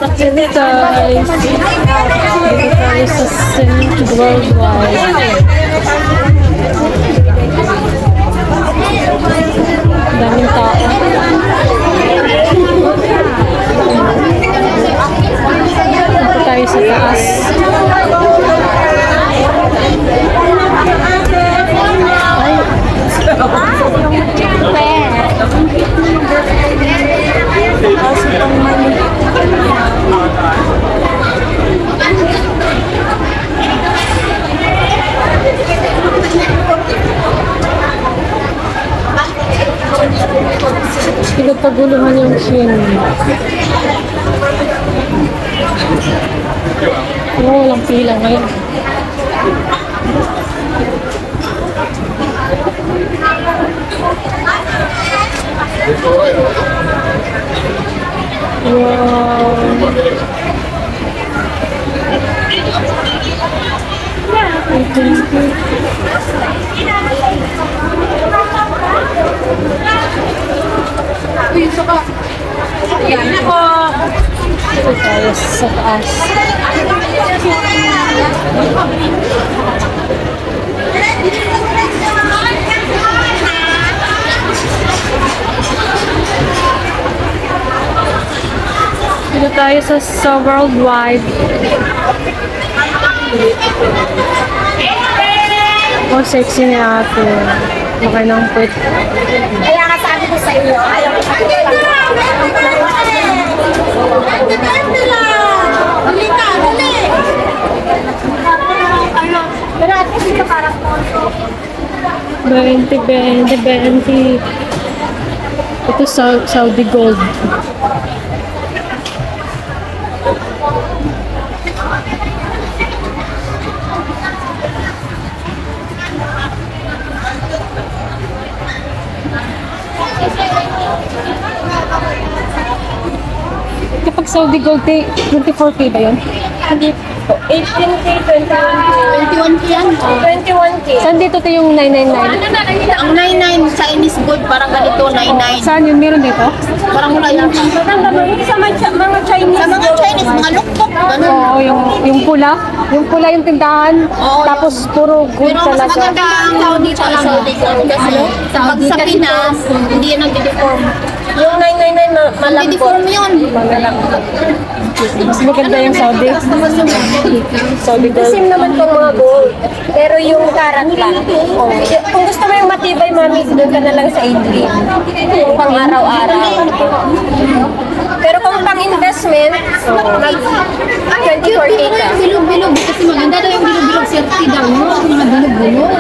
Dito guys. Dito tayo sa Cement Worldwide. Daming tao. Dito tayo sa taas. Pinagpaguluhan yung Shein. Walang pila ngayon. Wow. Yan po. Ito tayo sa taas. Ito tayo sa Worldwide. Oh, sexy niya ate. Makay ng pwet. Kaya nga sabi ko sa iyo, ayaw ko sa iyo. Dali ka, dali! Pero at least ito parang 20. Ito Saudi Gold. Kapag Saudi Gold, 24K ba yun? Hindi po. 18K, 21K yan. 21K. Saan dito ito yung 999? Ang 99 Chinese gold, parang ganito, 99. Saan yun? Meron dito? Parang wala yan. Sa mga Chinese. Sa mga Chinese, mga luktok. Ganun. Oo, yung pula. Yung pula yung tindahan. Oo, Tapos puro gold Pero mas talaga. maganda ang Saudi pa lang. Saudi gold kasi pag sa Pinas, hindi yan nag-deform. Yung 999 malambot. Nag-deform yun. Mas maganda yung Saudi. Saudi gold. Same naman tong mga gold. Pero yung karat lang. Oh. Kung gusto mo yung matibay, mami, doon ka na lang sa 8 yung pang araw-araw. Pero kung pang investment, mag 24K ka. Bilog-bilog kasi maganda daw yung bilog-bilog safety daw. Mga bilog-bilog.